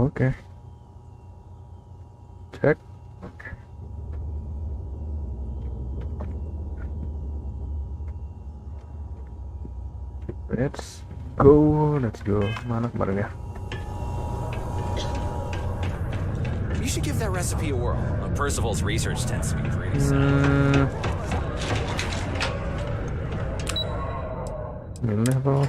Oke. Cek. Let's go. Mana kemarin ya? You should give that recipe a whirl. Percival's research tends to be pretty Level.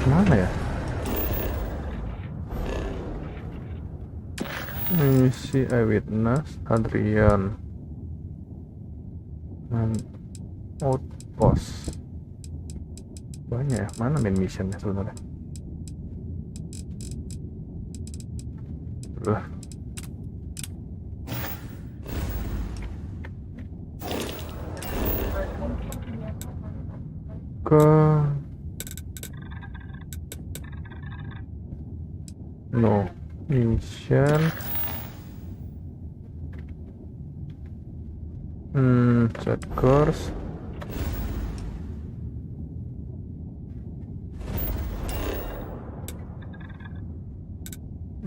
Mana ya? Misi eyewitness Adrian outpost. Banyak ya? Mana main missionnya sebenarnya? Lah. Ke no mission. Set course.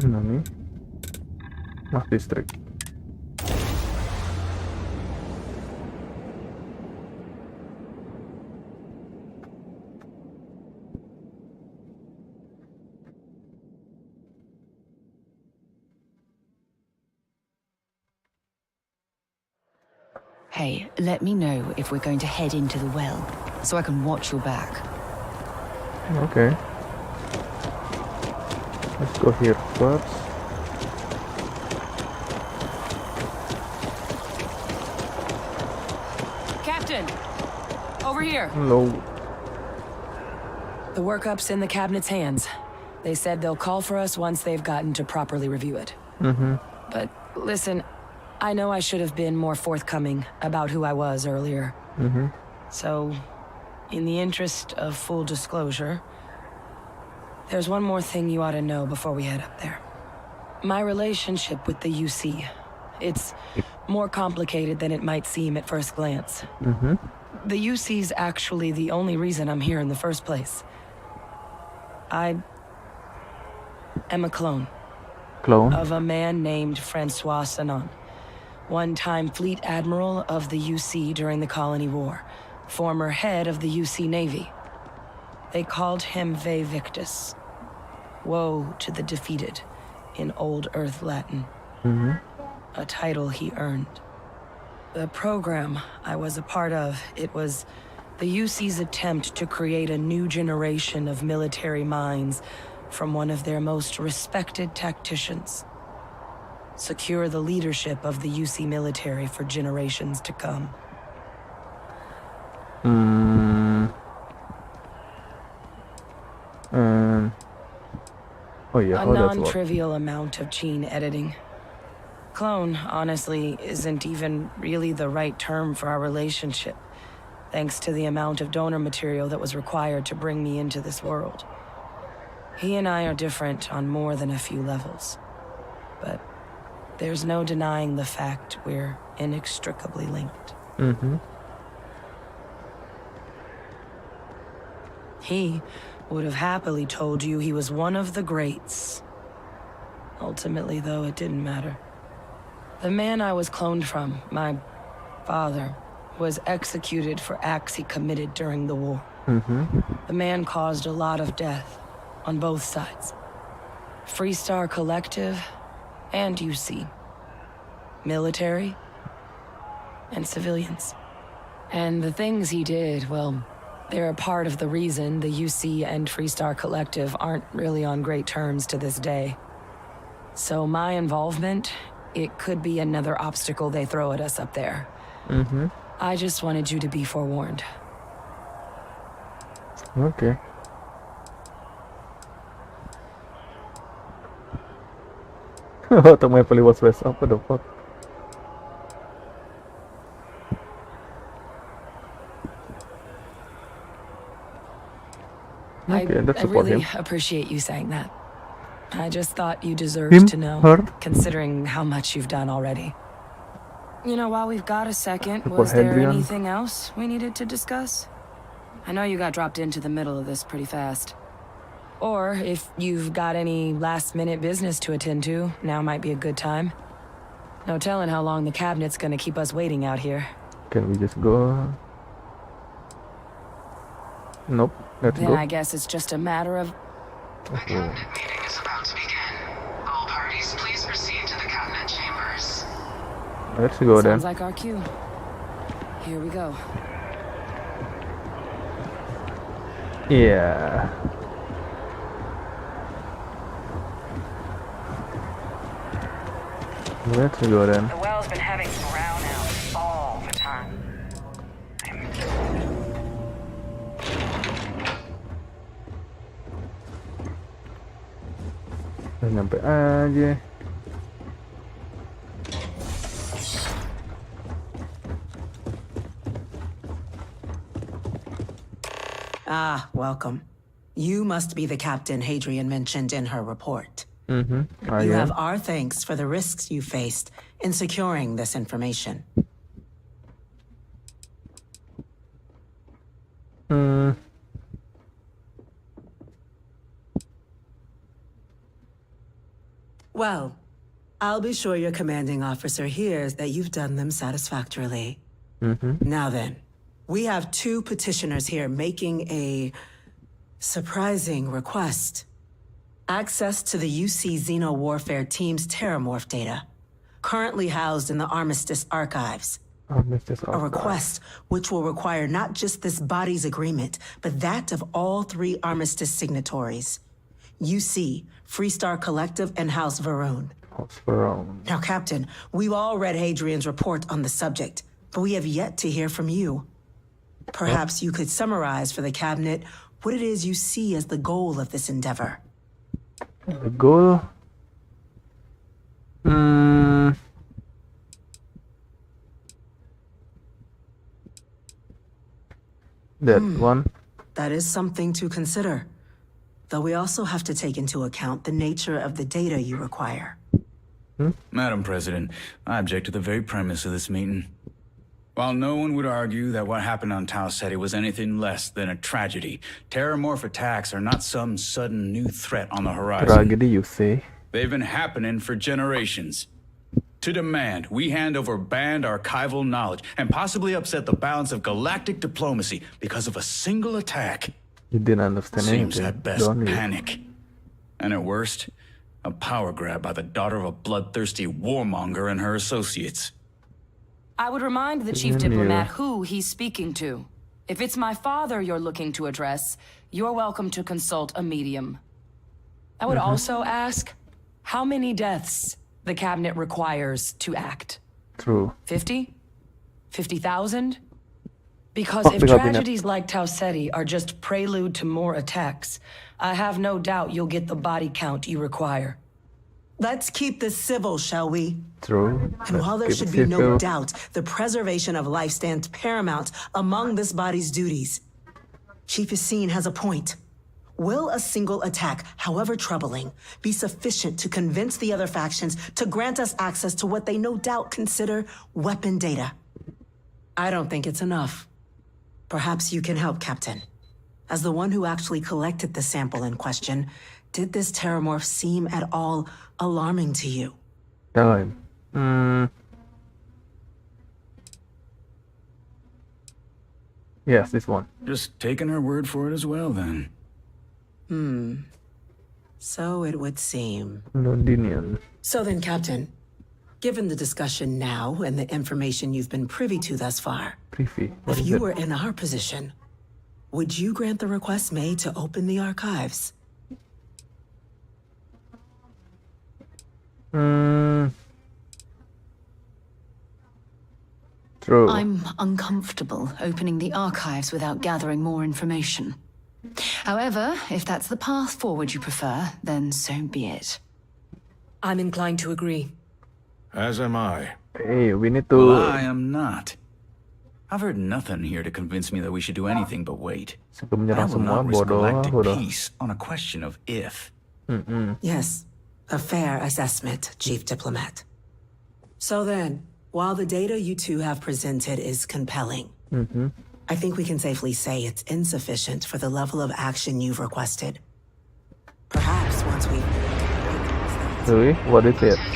Ini Mas District. Hey, let me know if we're going to head into the well, so I can watch your back. Okay. Let's go here first. Captain! Over here! Hello. The workup's in the cabinet's hands. They said they'll call for us once they've gotten to properly review it. But listen, I know I should have been more forthcoming about who I was earlier. So, in the interest of full disclosure, there's one more thing you ought to know before we head up there. My relationship with the UC. It's more complicated than it might seem at first glance. The UC's actually the only reason I'm here in the first place. I am a clone. Of a man named Francois Sanon. One-time fleet admiral of the UC during the Colony War. Former head of the UC Navy. They called him Ve Victus. Woe to the defeated, in Old Earth Latin. A title he earned. The program I was a part of, it was the UC's attempt to create a new generation of military minds from one of their most respected tacticians. Secure the leadership of the UC military for generations to come. Oh yeah, a non-trivial amount of gene editing. Clone, honestly, isn't even really the right term for our relationship, thanks to the amount of donor material that was required to bring me into this world. He and I are different on more than a few levels, but there's no denying the fact we're inextricably linked. He would have happily told you he was one of the greats. Ultimately, though, it didn't matter. The man I was cloned from, my father, was executed for acts he committed during the war. The man caused a lot of death on both sides. Freestar Collective and UC. Military and civilians. And the things he did, well, they're a part of the reason the UC and Freestar Collective aren't really on great terms to this day. So my involvement, it could be another obstacle they throw at us up there. I just wanted you to be forewarned. Okay. Otak my play was best. Apa the fuck? Okay, that's I support really him. appreciate you saying that. I just thought you deserved to know, her. considering how much you've done already. You know, while we've got a second, For was there Hadrian. anything else we needed to discuss? I know you got dropped into the middle of this pretty fast. Or if you've got any last-minute business to attend to, now might be a good time. No telling how long the cabinet's gonna keep us waiting out here. Can we just go? Nope. Let's Then go. I guess it's just a matter of... The cabinet meeting is about to begin. All parties, please proceed to the cabinet chambers. Let's go then. Sounds like our cue. Here we go. Yeah. Let's go then. The well's been having brownouts all the time. Udah nyampe aja. Ah, welcome. You must be the captain Hadrian mentioned in her report. I You am. have our thanks for the risks you faced in securing this information. Well, I'll be sure your commanding officer hears that you've done them satisfactorily. Now then, we have two petitioners here making a surprising request. Access to the UC Xeno Warfare Team's Terramorph data, currently housed in the Armistice archives. A request which will require not just this body's agreement, but that of all three Armistice signatories. UC, Freestar Collective, and House Varun. Now, Captain, we've all read Hadrian's report on the subject, but we have yet to hear from you. Perhaps you could summarize for the Cabinet what it is you see as the goal of this endeavor. The goal? That one? That is something to consider. Though we also have to take into account the nature of the data you require. Madam President, I object to the very premise of this meeting. While no one would argue that what happened on Tau Ceti was anything less than a tragedy, terramorph attacks are not some sudden new threat on the horizon. Tragedy, you say? They've been happening for generations. To demand we hand over banned archival knowledge and possibly upset the balance of galactic diplomacy because of a single attack You didn't understand seems anything, at best don't you? panic. And at worst, a power grab by the daughter of a bloodthirsty warmonger and her associates. I would remind the chief diplomat who he's speaking to. If it's my father you're looking to address, you're welcome to consult a medium. I would also ask, how many deaths the cabinet requires to act? True. 50? 50,000? Because Fuck if the cabinet. tragedies like Tau Ceti are just prelude to more attacks, I have no doubt you'll get the body count you require. Let's keep this civil, shall we? True. And while there should be no doubt, the preservation of life stands paramount among this body's duties. Chief Yassine has a point. Will a single attack, however troubling, be sufficient to convince the other factions to grant us access to what they no doubt consider weapon data? I don't think it's enough. Perhaps you can help, Captain. As the one who actually collected the sample in question, did this terramorph seem at all alarming to you? Tell him. Yes, this one. Just taking her word for it as well, then. So it would seem. Londinian. So then, Captain, given the discussion now and the information you've been privy to thus far, Privy. What if is you it? were in our position, would you grant the request made to open the archives? True. I'm uncomfortable opening the archives without gathering more information. However, if that's the path forward you prefer, then so be it. I'm inclined to agree. As am I. Hey, we need to. Well, I am not. I've heard nothing here to convince me that we should do anything but wait. Sebelum I menyerang will semua, not risk bodoh. galactic Bodoh. peace on a question of if. Yes, a fair assessment, Chief Diplomat. So then, While the data you two have presented is compelling, I think we can safely say it's insufficient for the level of action you've requested. Perhaps once we... Really? What is it? An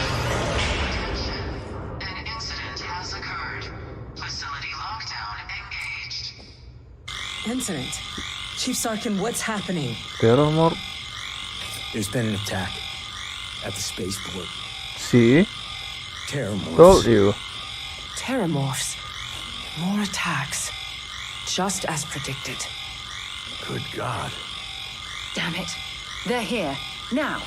incident has occurred. Facility lockdown engaged. Incident? Chief Sarkin, what's happening? Terror more? There's been an attack at the spaceport. See? Terrormorphs. Told you. Terramorphs. More attacks. Just as predicted. Good God. Damn it. They're here. Now.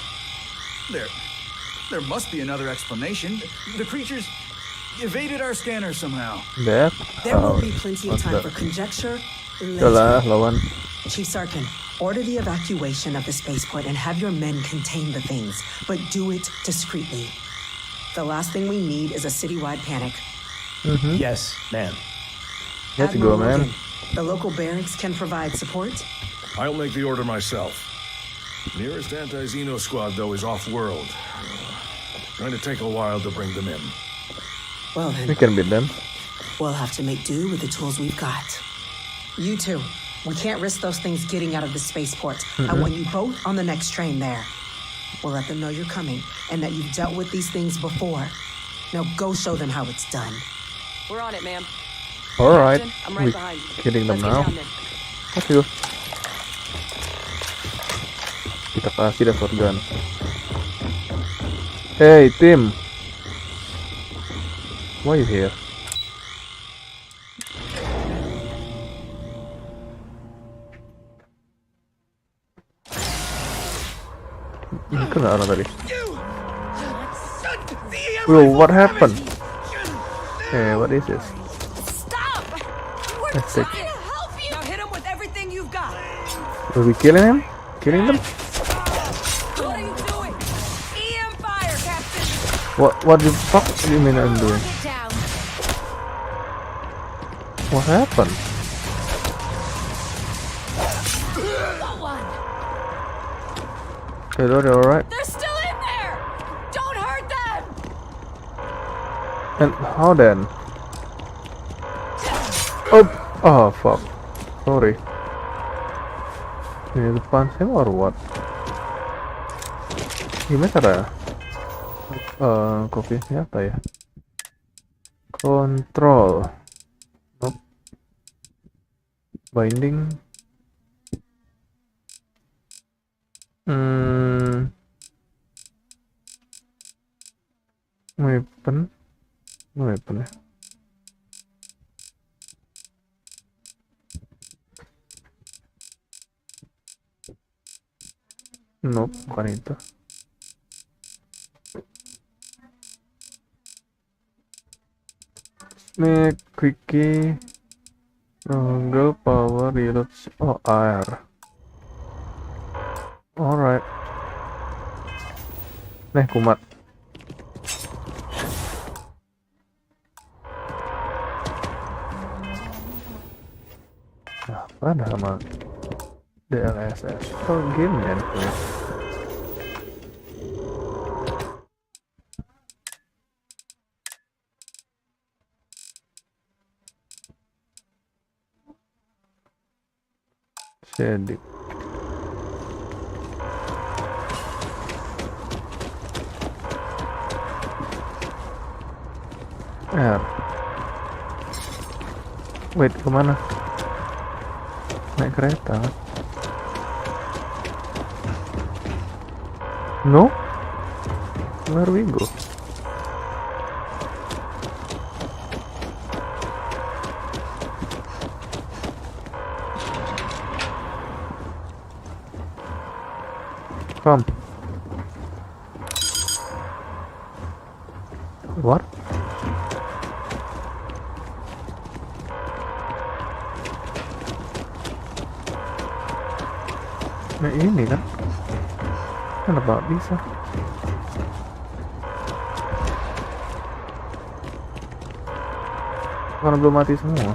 There must be another explanation. The creatures evaded our scanner somehow. That? There will be plenty of time for conjecture Itulah later. lawan. Chief Sarkin, order the evacuation of the spaceport and have your men contain the things, but do it discreetly. The last thing we need is a citywide panic. Yes, ma'am. Let's go, man. Logan, the local barracks can provide support. I'll make the order myself. Nearest anti-Xeno squad, though, is off-world. Going to take a while to bring them in. Well We then, can beat them. we'll have to make do with the tools we've got. You two, we can't risk those things getting out of the spaceport. I want you both on the next train there. We'll let them know you're coming and that you've dealt with these things before. Now go show them how it's done. We're on it, ma'am. Alright. Captain, I'm right We're behind you. killing them Let's get now. down then. Thank you. Kita kasih dah shotgun. Hey, Tim. Why you here? Ini kena orang tadi. Bro, what happened? Hey, what is this? Stop! We're Let's take- trying to help you! Now hit him with everything you've got! Are we killing him? Killing them? What are you doing? EM fire, Captain! What the fuck do you mean I'm doing? Get down. What happened? Got one. Hello, they alright? They're still in there. Don't hurt them. And how then? Oh fuck. Sorry. Ini depan saya or what? Gimana cara? Kopinya apa ya? Control. Nope. Binding. Weapon ya. Nope, bukan itu. Make quickie. Toggle power reload. Oh, air. Alright. Nih, kumat. Apa nama DLSS? Oh, game ya. Sedih. Wait, kemana? Naik kereta? No? Where we go? Come. What? Nah ini kan? Kenapa bisa? Karena belum mati semua.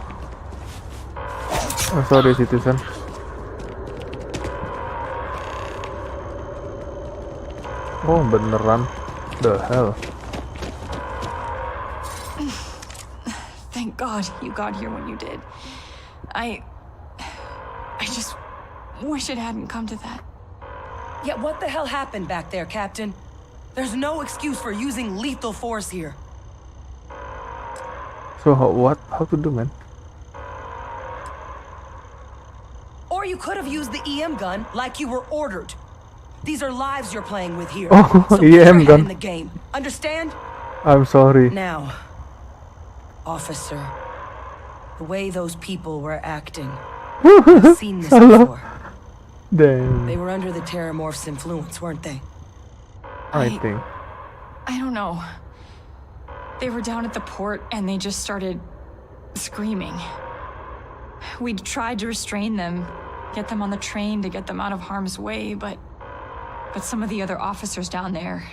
Oh, sorry citizen. Oh beneran, the hell. God you got here when you did. I just wish it hadn't come to that. Yeah, what the hell happened back there, Captain? There's no excuse for using lethal force here. So how to do, man? Or you could have used the EM gun like you were ordered. These are lives you're playing with here. Oh, so put your EM head gun. in the game. Understand? I'm sorry. Now, officer, the way those people were acting. I've seen this before. Damn. They were under the Terramorph's influence, weren't they? I think. I don't know. They were down at the port and they just started screaming. We tried to restrain them, get them on the train to get them out of harm's way, but some of the other officers down there,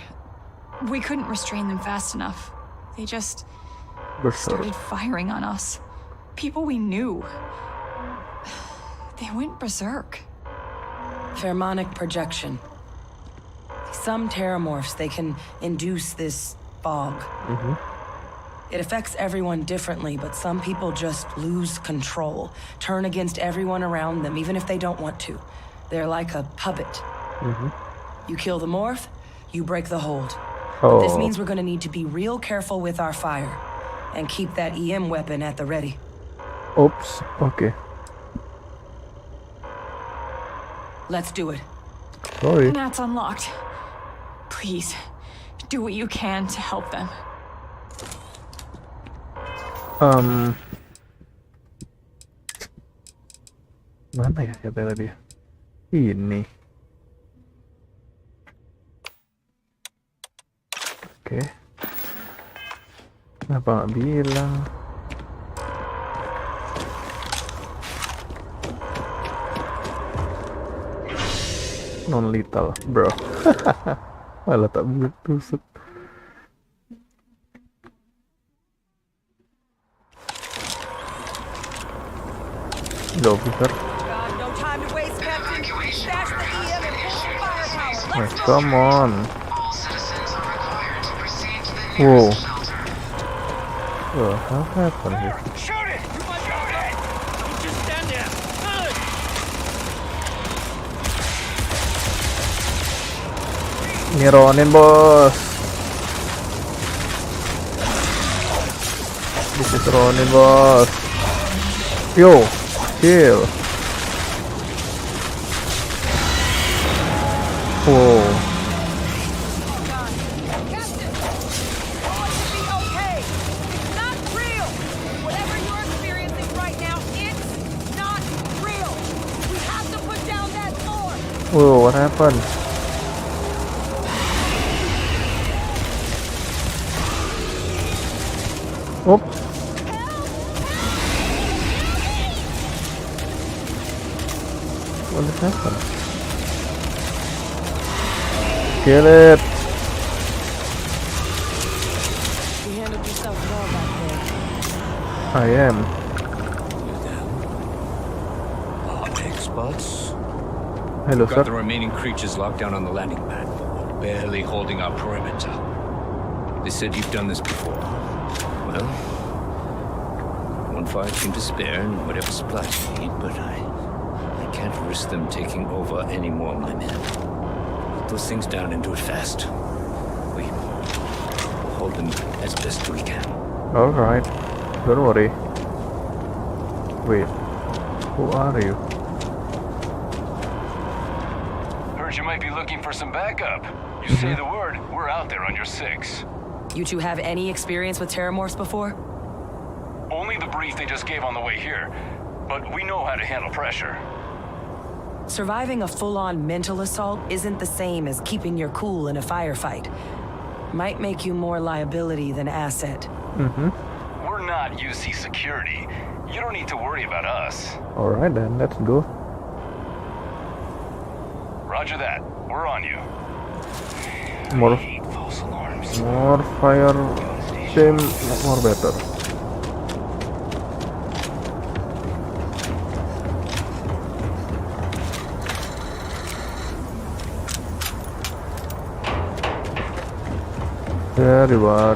we couldn't restrain them fast enough. They just started firing on us. People we knew. They went berserk. Pheromonic projection. Some Terramorphs, they can induce this fog. It affects everyone differently, but some people just lose control, turn against everyone around them, even if they don't want to. They're like a puppet. You kill the morph, you break the hold. But this means we're gonna need to be real careful with our fire, and keep that EM weapon at the ready. Oops, okay. Let's do it. Sorry. That's unlocked. Please, do what you can to help them. Mana ya kata tadi? Ini. Oke. Kenapa nggak bilang? Non lethal, bro. Malah tak tusuk. Go, Peter. No time to waste, Captain. Dash the EM and pull some firepower. Let's come on. All citizens are required to proceed to the Whoa. nearest shelter. What happened here? Shoot it! Shoot it! Don't just stand there! Nyeronin, bos. This is Ronin, bos. Yo, kill. Whoa. Captain, all should be okay. It's not real. Whatever you're experiencing right now, it's not real. We have to put down that door. Whoa, what happened? Oops. What just happened? Kill it. You handled yourself well back there. I am. Experts? Hello, Got the sir. remaining creatures locked down on the landing pad, barely holding our perimeter. They said you've done this before. Well, one fire team to spare and whatever supplies you need, but I can't risk them taking over any more of my men. Put those things down and do it fast. We'll hold them as best we can. Alright. Don't worry. Wait. Who are you? Heard you might be looking for some backup. You say the word, we're out there on your 6. You two have any experience with Terramorphs before? Only the brief they just gave on the way here, but we know how to handle pressure. Surviving a full-on mental assault isn't the same as keeping your cool in a firefight. Might make you more liability than asset. We're not UC security. You don't need to worry about us. Alright then, let's go. Roger that. We're on you. More False alarms. More fire team, more better. There you are.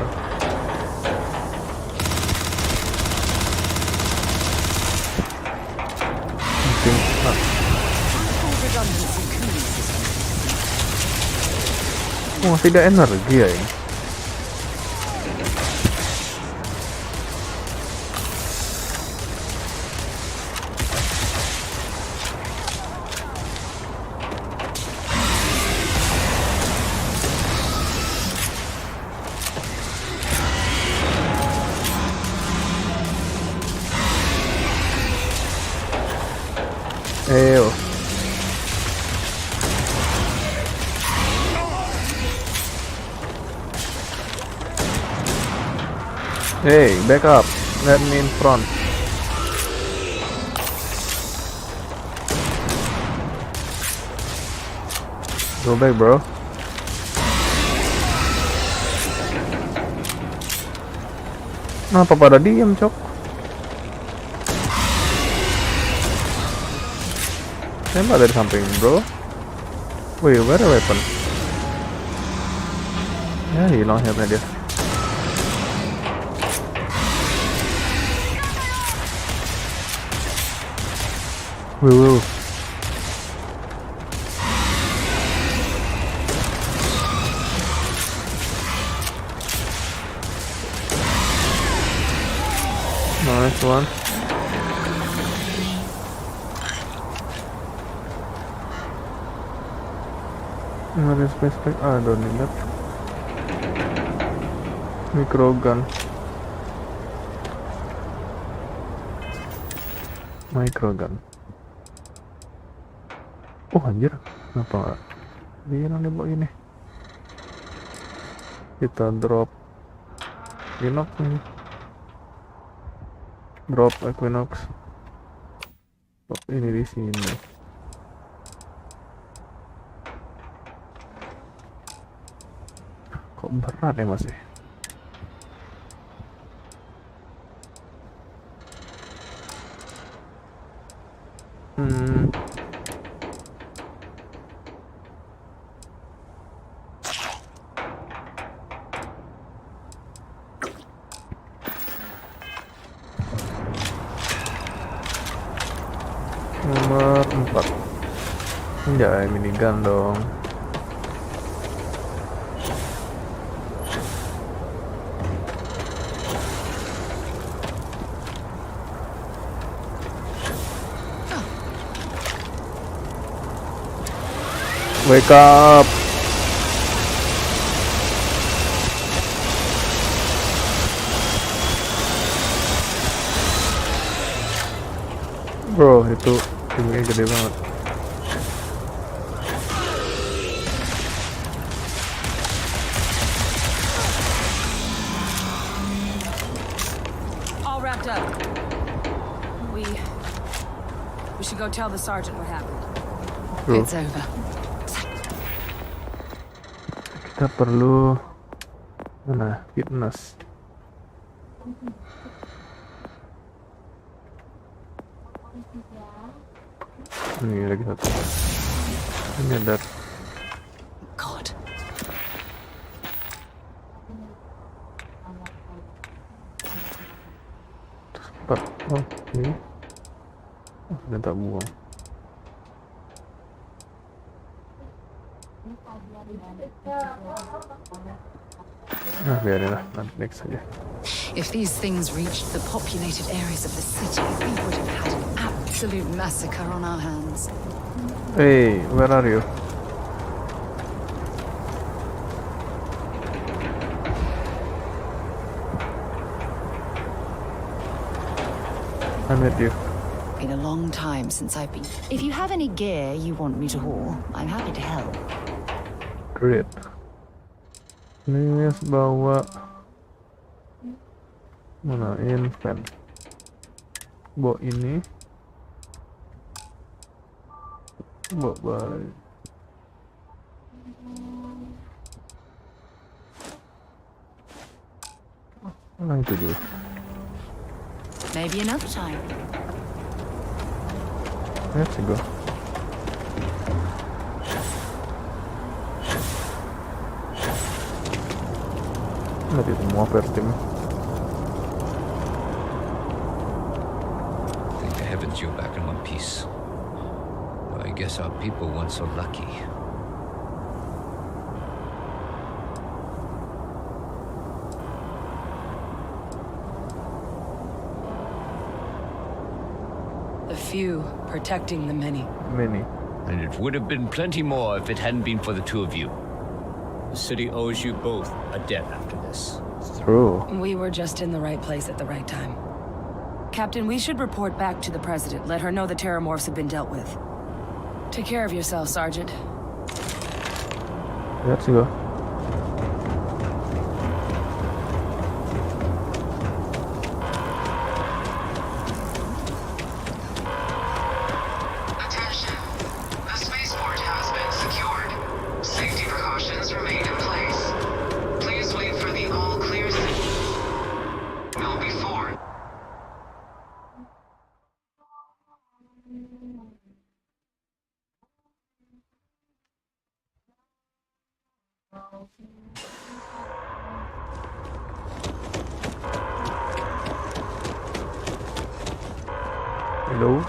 Oh, tidak energi ya ini. Ew. Hey, back up. Let me in front. Go back, bro. Kenapa pada diem, cok? Tembak dari samping, bro. Wih, where a weapon? Ya, hilang headnya dia. Woo. Nice one. Ada space pack. I don't need that. Microgun. Oh anjir, kenapa nggak bilang dia bawa ini? Kita drop Equinox nih. Drop Equinox. Drop ini di sini. Kok berat ya masih? Nomor 4. Anjay, minigun dong. Wake up. Bro, itu tingginya gede banget. All wrapped up. We should go tell the sergeant what happened. Bro, It's over. kita perlu mana? Fitness. Ini lagi satu. Ini ada. God. Cepat. Oh, ini. Oh, sudah tak buang. Nah, biarin lah, nanti next aja. If these things reached the populated areas of the city, we would have had an absolute massacre on our hands. Hey, where are you? I'm with you. Been a long time since I've been. If you have any gear you want me to haul, I'm happy to help. Great. Please bawa mana infant. Bawa ini. Bawa balik. Nah itu dulu. Maybe another time. Let's go. Nanti semua first team. Thank the heavens you're back in one piece. I guess our people weren't so lucky. The few protecting the many. Many. And it would have been plenty more if it hadn't been for the two of you. The city owes you both a debt after this. It's true. We were just in the right place at the right time. Captain, we should report back to the President. Let her know the Terramorphs have been dealt with. Take care of yourself, Sergeant. Let's go. Attention. The spaceport has been secured. Safety precautions remain in place. Please wait for the all-clear signal before. Hello.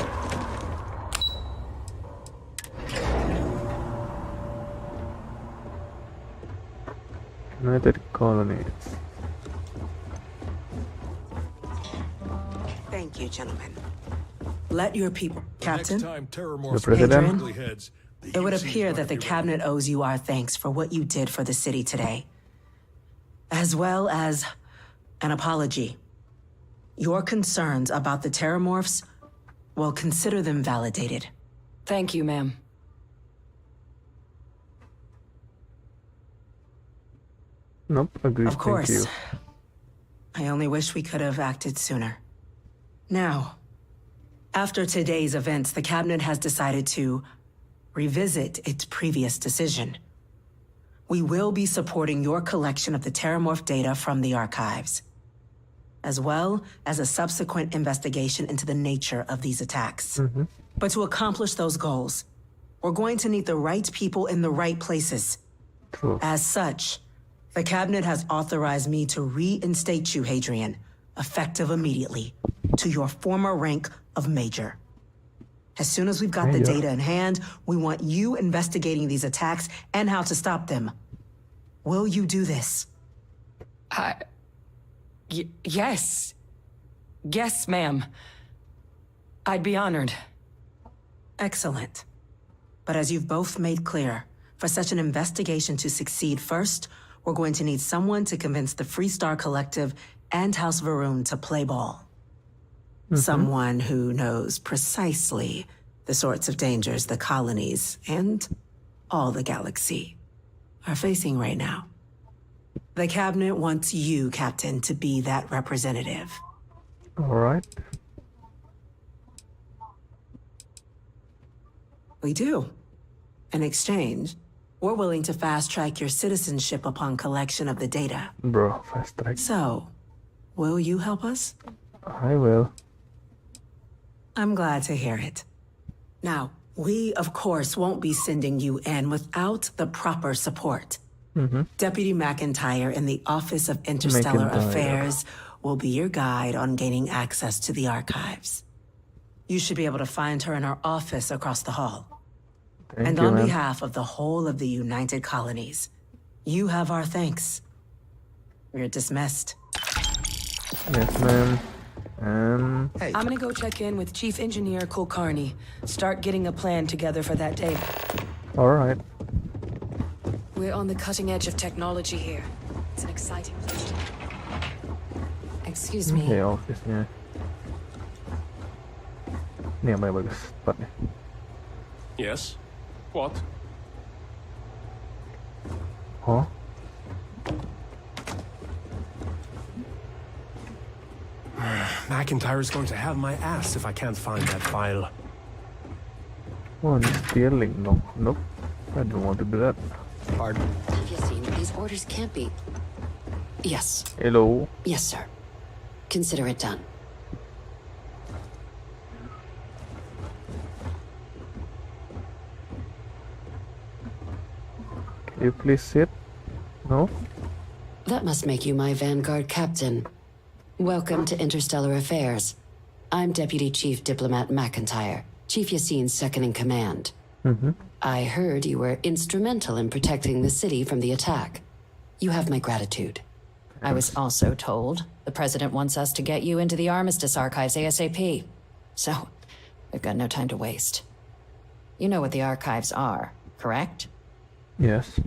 United Colonies. Thank you, gentlemen. Let your people... Captain, The President. Adrian, it would appear that the Cabinet owes you our thanks for what you did for the city today, as well as an apology. Your concerns about the Terramorphs, well, consider them validated. Thank you, ma'am. Nope, agreed. Of course. Thank you. I only wish we could have acted sooner. Now, after today's events, the Cabinet has decided to revisit its previous decision. We will be supporting your collection of the Terramorph data from the archives, as well as a subsequent investigation into the nature of these attacks. But to accomplish those goals, we're going to need the right people in the right places. True. As such, the Cabinet has authorized me to reinstate you, Hadrian, effective immediately, to your former rank of Major. As soon as we've got the data in hand, we want you investigating these attacks and how to stop them. Will you do this? Yes. Yes, ma'am. I'd be honored. Excellent. But as you've both made clear, for such an investigation to succeed first, we're going to need someone to convince the Freestar Collective and House Varun to play ball. Someone who knows precisely the sorts of dangers the colonies and all the galaxy are facing right now. The Cabinet wants you, Captain, to be that representative. All right. We do. In exchange, we're willing to fast-track your citizenship upon collection of the data. Bro, fast track. So, will you help us? I will. I'm glad to hear it. Now, we, of course, won't be sending you in without the proper support. Deputy McIntyre in the Office of Interstellar Affairs will be your guide on gaining access to the archives. You should be able to find her in her office across the hall. Thank you, on ma'am. behalf of the whole of the United Colonies, you have our thanks. You're dismissed. Yes, ma'am. I'm gonna go check in with Chief Engineer Kulkarni. Start getting a plan together for that data. All right. We're on the cutting edge of technology here. It's an exciting place to be. Excuse me. Oke, office-nya. Ini yang paling bagus tempatnya. Yes? What? Oh, McIntyre's going to have my ass if I can't find that file. oh, ini stealing. No, nope. I don't want to do that. Pardon? Yassine, these orders can't be... Yes. Hello. Yes, sir. Consider it done. Can you please sit? No? That must make you my Vanguard captain. Welcome to Interstellar Affairs. I'm Deputy Chief Diplomat McIntyre, Chief Yassine's second-in-command. I heard you were instrumental in protecting the city from the attack. You have my gratitude. I was also told the President wants us to get you into the Armistice archives ASAP. So, We've got no time to waste. You know what the archives are, correct? Yes.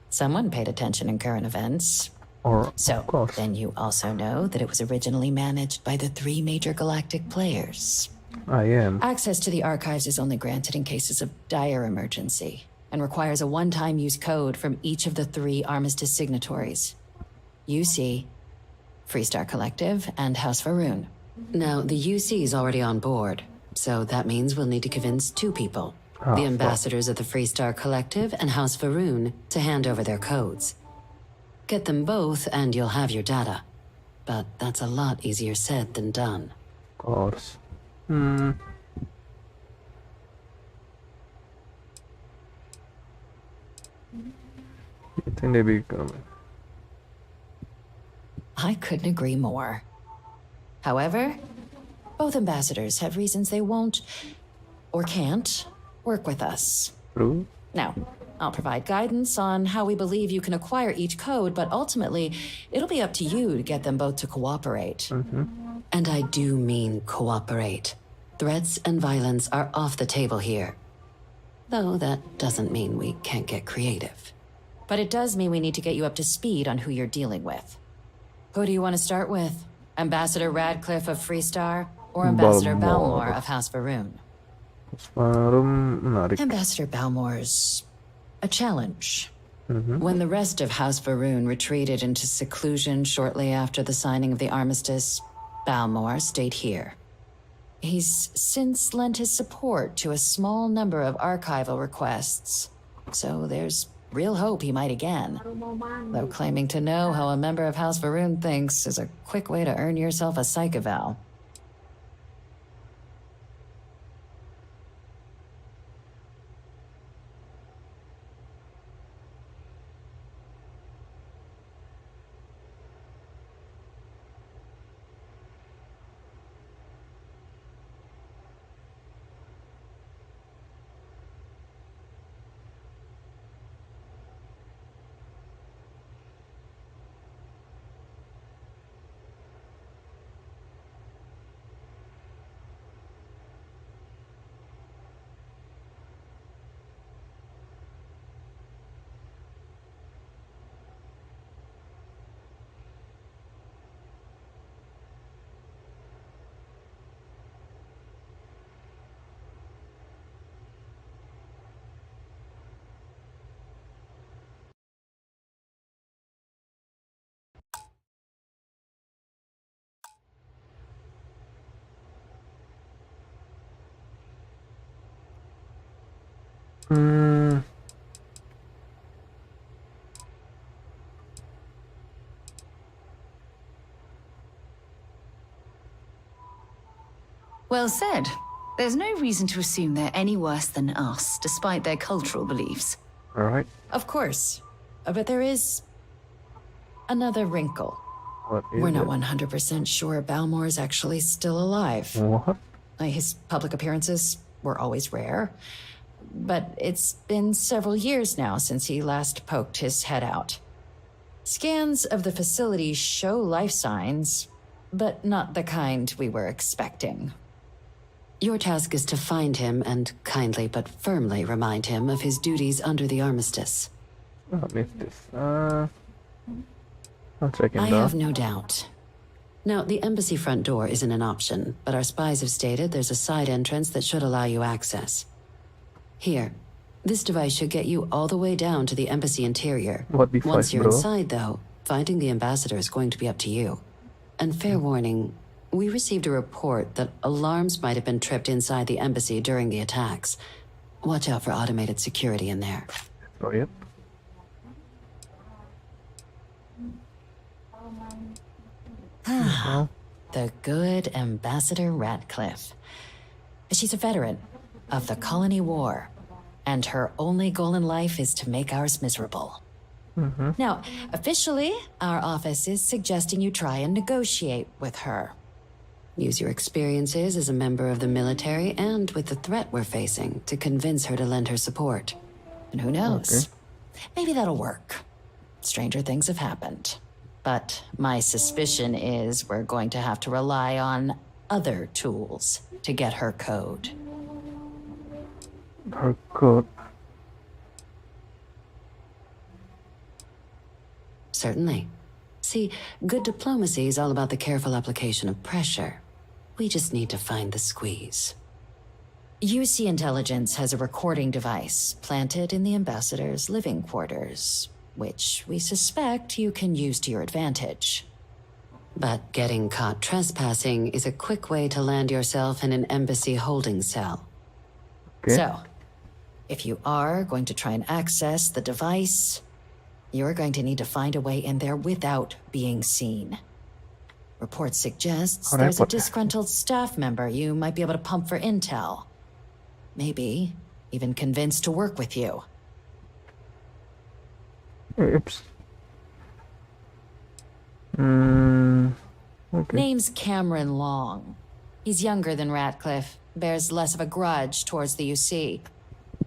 Someone paid attention in current events. Of So, course. then you also know that it was originally managed by the 3 major galactic players. I am. Access to the archives is only granted in cases of dire emergency and requires a one-time use code from each of the 3 Armistice signatories. UC, Freestar Collective, and House Faroon. Now, the UC is already on board, so that means we'll need to convince 2 people. The ambassadors of the Freestar Collective and House Faroon to hand over their codes. Get them both and you'll have your data. But that's a lot easier said than done. Of course. You think they'd be coming? I couldn't agree more. However, both ambassadors have reasons they won't, or can't, work with us. True. Now, I'll provide guidance on how we believe you can acquire each code, but ultimately, it'll be up to you to get them both to cooperate. And I do mean cooperate. Threats and violence are off the table here. Though that doesn't mean we can't get creative. But it does mean we need to get you up to speed on who you're dealing with. Who do you want to start with? Ambassador Radcliffe of Freestar, or Ambassador Balmore of House Faroon? Ambassador Balmore's a challenge. When the rest of House Faroon retreated into seclusion shortly after the signing of the armistice, Balmore stayed here. He's since lent his support to a small number of archival requests, so there's real hope he might again. Though claiming to know how a member of House Faroon thinks is a quick way to earn yourself a psych eval. Well said. There's no reason to assume they're any worse than us, despite their cultural beliefs. Alright. Of course. But there is another wrinkle. What is We're not it? 100% sure Balmore's actually still alive. What? His public appearances were always rare, but it's been several years now since he last poked his head out. Scans of the facility show life signs, but not the kind we were expecting. Your task is to find him and kindly but firmly remind him of his duties under the armistice. I missed this. I'll check him I down. have no doubt. Now, the embassy front door isn't an option, but our spies have stated there's a side entrance that should allow you access. Here, this device should get you all the way down to the embassy interior. What device, Once you're bro? inside, though, finding the ambassador is going to be up to you. And fair warning, we received a report that alarms might have been tripped inside the embassy during the attacks. Watch out for automated security in there. Oh, yep. The good Ambassador Radcliffe. She's a veteran of the Colony War, and her only goal in life is to make ours miserable. Now, officially, our office is suggesting you try and negotiate with her. Use your experiences as a member of the military and with the threat we're facing to convince her to lend her support. And who knows? Maybe that'll work. Stranger things have happened. But my suspicion is we're going to have to rely on other tools to get her code. Her code. Certainly. See, good diplomacy is all about the careful application of pressure. We just need to find the squeeze. UC Intelligence has a recording device planted in the ambassador's living quarters, which we suspect you can use to your advantage. But getting caught trespassing is a quick way to land yourself in an embassy holding cell. Okay. So, if you are going to try and access the device, you're going to need to find a way in there without being seen. Report suggests there's a disgruntled staff member you might be able to pump for intel. Maybe even convince to work with you. Oops. Okay. Name's Cameron Long. He's younger than Ratcliffe, bears less of a grudge towards the UC.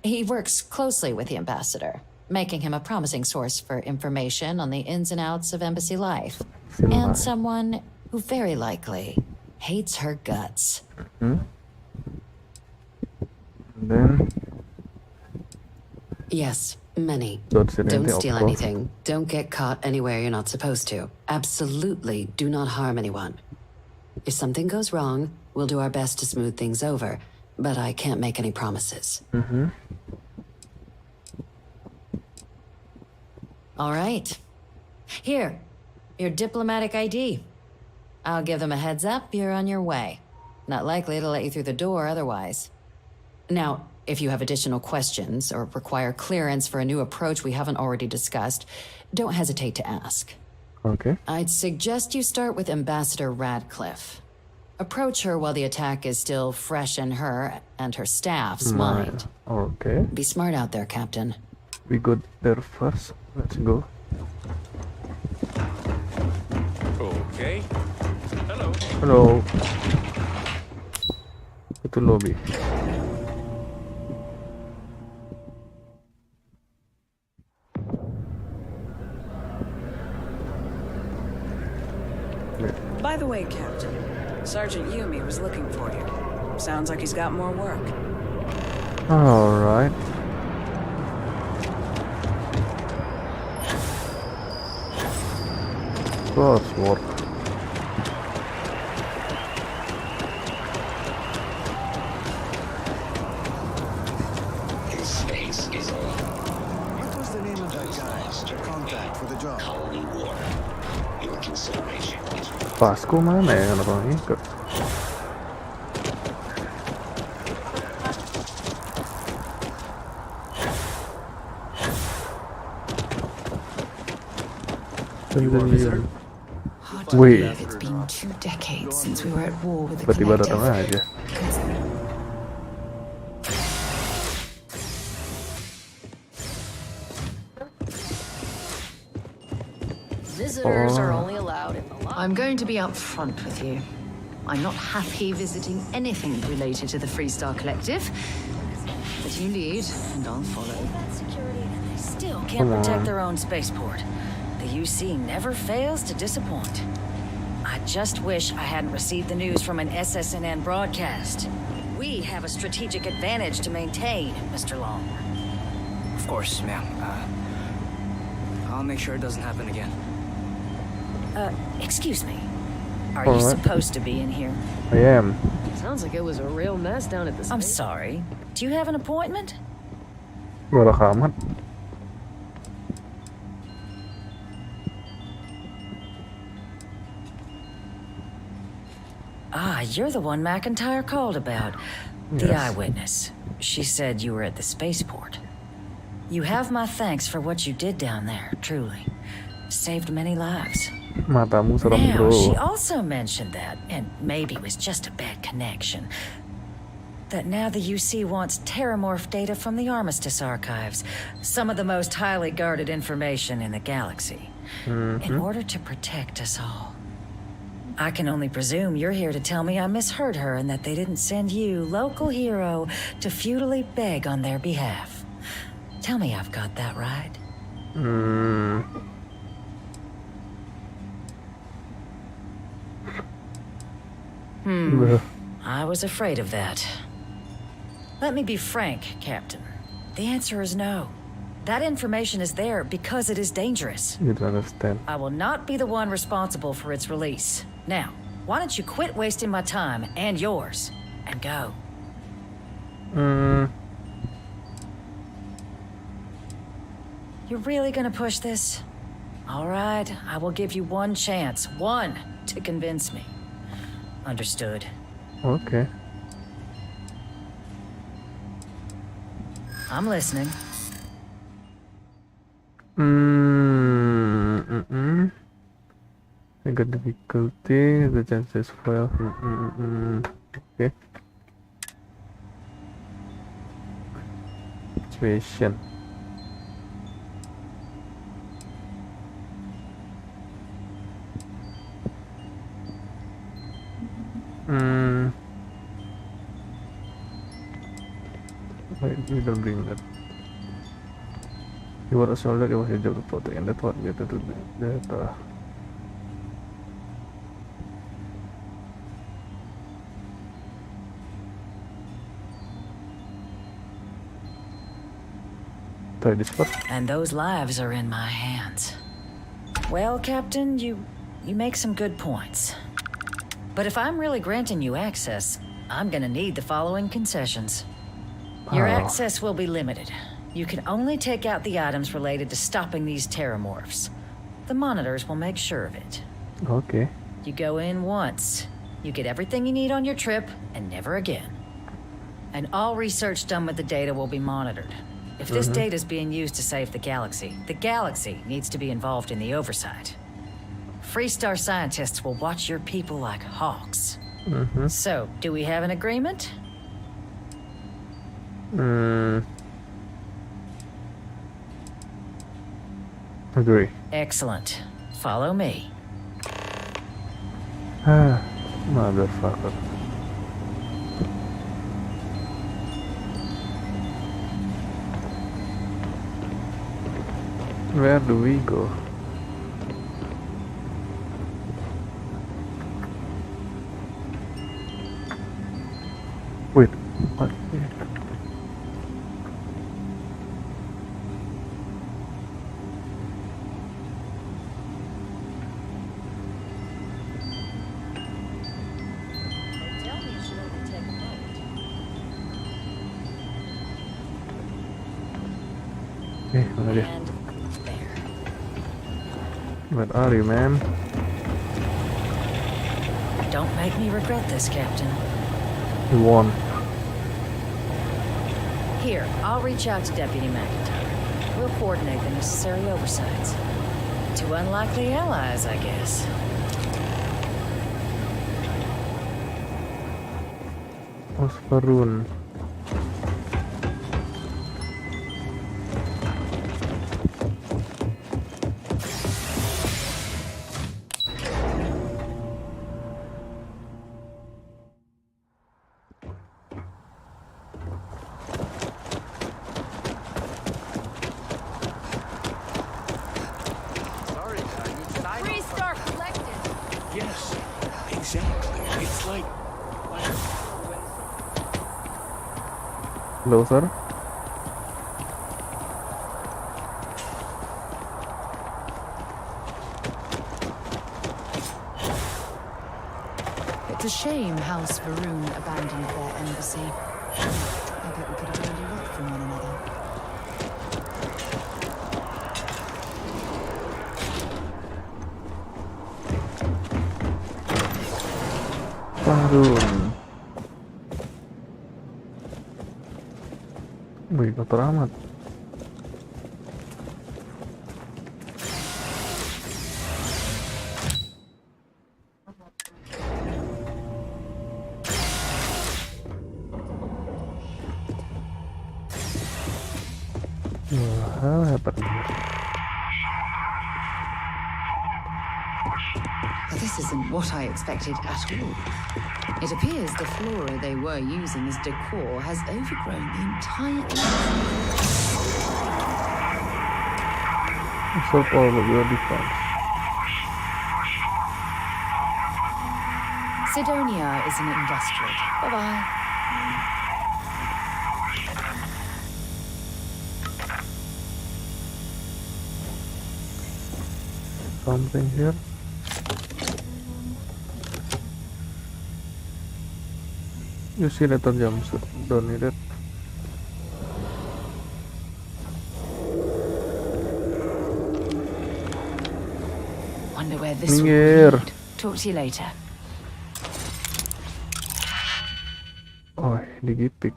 He works closely with the ambassador, making him a promising source for information on the ins and outs of embassy life. And someone who very likely hates her guts. And then... Yes, many. Don't Steal anything. Don't get caught anywhere you're not supposed to. Absolutely do not harm anyone. If something goes wrong, we'll do our best to smooth things over, but I can't make any promises. All right. Here, your diplomatic ID. I'll give them a heads up, you're on your way. Not likely to let you through the door otherwise. Now, if you have additional questions or require clearance for a new approach we haven't already discussed, don't hesitate to ask. Okay. I'd suggest you start with Ambassador Radcliffe. Approach her while the attack is still fresh in her and her staff's mind. Okay. Be smart out there, Captain. We go there first. Let's go. Okay. Hello. Hello. Itu lobby. By the way, Captain, Sergeant Yumi was looking for you. Sounds like he's got more work. All right. Crossword. His space is alone. What was the name of that guy? The contact for the job. Colony War. Your consideration is Pasku mana ya kalau ini? Hard to Wait. believe it's been 2 decades since we were at war with the Tiba-tiba datang Collective. aja. Visitors are only allowed in the lobby. I'm going to be upfront with you. I'm not happy visiting anything related to the Freestar Collective. But you lead, and I'll follow. They still can't protect their own spaceport. The UC never fails to disappoint. I just wish I hadn't received the news from an SSNN broadcast. We have a strategic advantage to maintain, Mr. Long. Of course, ma'am. I'll make sure it doesn't happen again. Excuse me. Are you supposed to be in here? I am. Sounds like it was a real mess down at the I'm sorry. Do you have an appointment? Galak amat. Ah, you're the one McIntyre called about. The Yes. eyewitness. She said you were at the spaceport. You have my thanks for what you did down there, truly. Saved many lives. Matamu serem, Now, bro. she also mentioned that, and maybe it was just a bad connection, that now the UC wants terramorph data from the Armistice archives, some of the most highly guarded information in the galaxy, in order to protect us all. I can only presume you're here to tell me I misheard her and that they didn't send you, local hero, to futilely beg on their behalf. Tell me I've got that right. I was afraid of that. Let me be frank, Captain. The answer is no. That information is there because it is dangerous. You don't understand. I will not be the one responsible for its release. Now, why don't you quit wasting my time and yours and go? You're really gonna push this? All right, I will give you one chance, one, to convince me. Understood. Okay. I'm listening. Trigger difficulty, the chances fail. Okay. Situation. We don't bring that. You were a soldier, you was your job to protect, and that's what we have to do. That. Try this part. And those lives are in my hands. Well, Captain, you make some good points. But if I'm really granting you access, I'm gonna need the following concessions. Your access will be limited. You can only take out the items related to stopping these terramorphs. The monitors will make sure of it. Okay. You go in once. You get everything you need on your trip, and never again. And all research done with the data will be monitored. If this data is being used to save the galaxy needs to be involved in the oversight. Freestar scientists will watch your people like hawks. So, do we have an agreement? Agree. Excellent. Follow me. Motherfucker. Where do we go? Wait, what? Okay, mana dia? Where are you, man? Don't make me regret this, Captain. You won. Here, I'll reach out to Deputy McIntyre. We'll coordinate the necessary oversights. Two unlikely allies, I guess. Osfarun. Hello, sir. It's a shame House Varun abandoned their embassy. I bet we could have learned a lot from one another. Varun. Wih, kotor amat. What happened here? This isn't what I expected at all. It appears the flora they were using as decor has overgrown the entire area. Solve all of your defense. Sidonia is an industrial. Bye-bye. Something here. You see that jumps. Don't need it. Wonder where this will Minggir. lead. Talk to you later. Oh, digipik.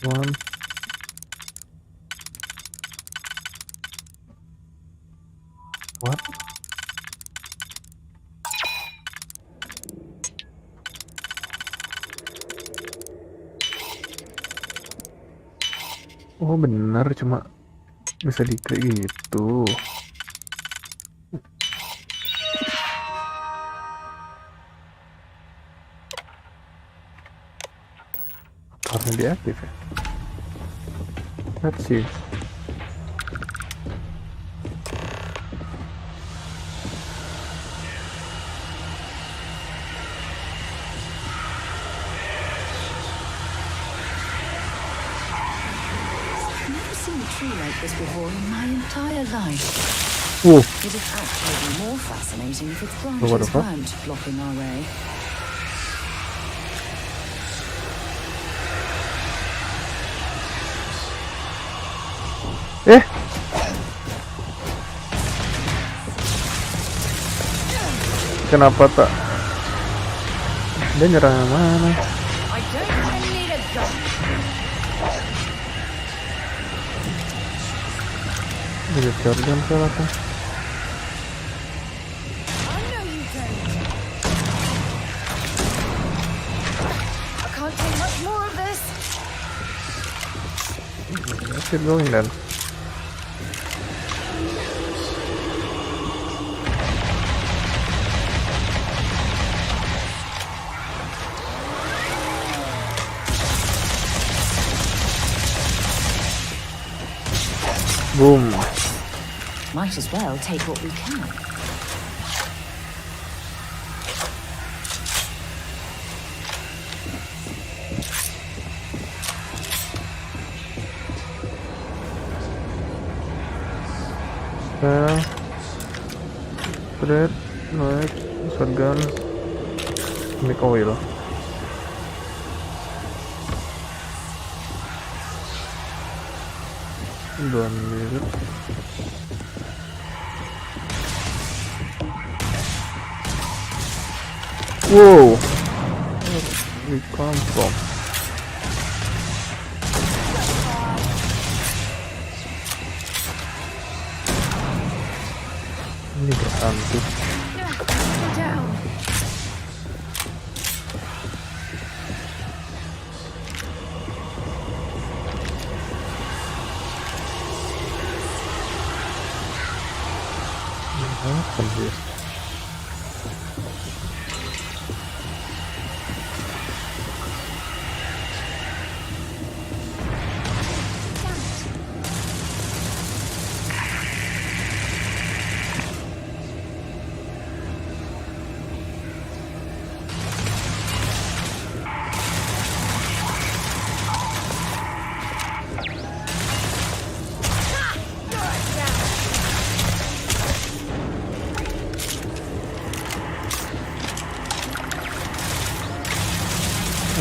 One. What? Oh benar, cuma bisa diklik gitu. Karena diaktif ya. Let's see. Tree like this before in my entire life. It'd actually be more fascinating if its what the branches fuck? weren't blocking our way. Kenapa tak? Dia nyerang yang mana? I don't even need a gun. Bisa shotgun salah kan? I know you don't. I can't take much more of this. Let's keep going then. Boom. Might as well take what we can. Spread, naik, shotgun, make oil. Don't need it. Whoa! Where did we come from? Ini berhantu. Down. Apa sih?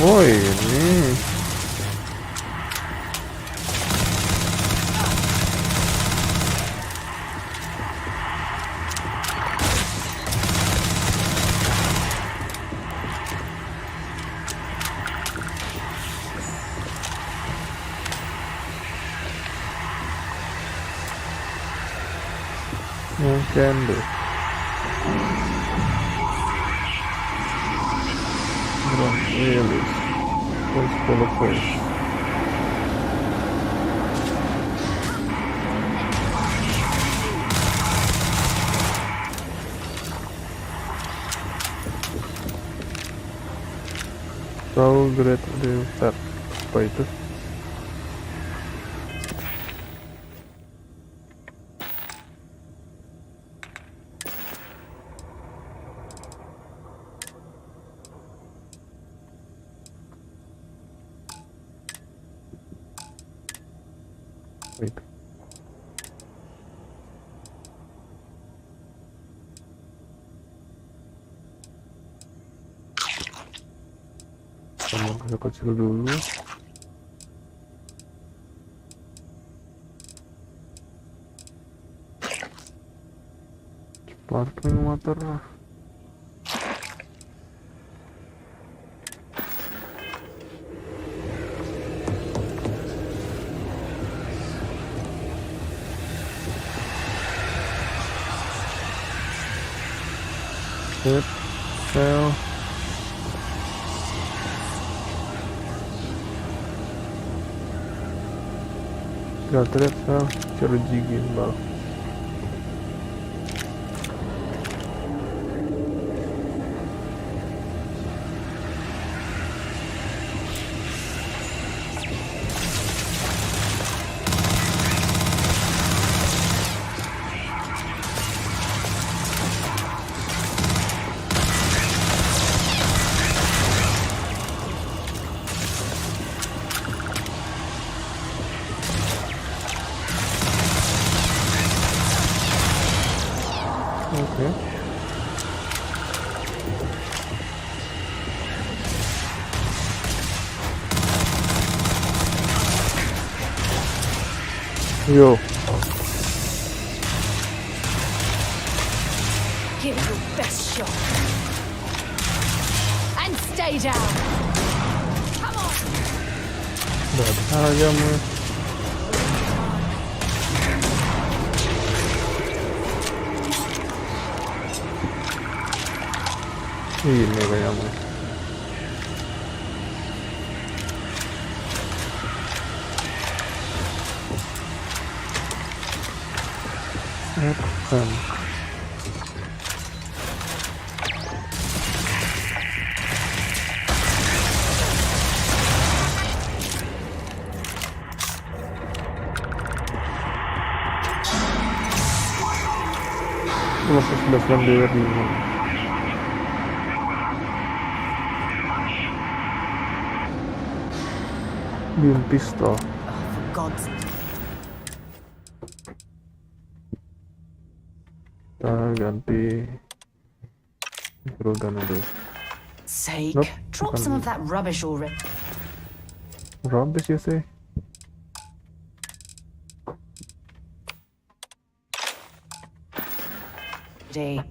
Oh ini. Mungkin deh. Really. It's full of fish. So great the fat. Apa itu? Wait. Kita kecil dulu. Parking motor. Sip, sel. Gak sel, ceruji gimbal. Oke. Yo. Give your best shot. And stay down. Come on. Udah aja mau. Ini kayaknya. Masih 11 dari 5. Beam pistol. Kita ganti hydrogun dulu. Sake, Nope, drop bukan some of dulu. that rubbish already. Rubbish you say? Cek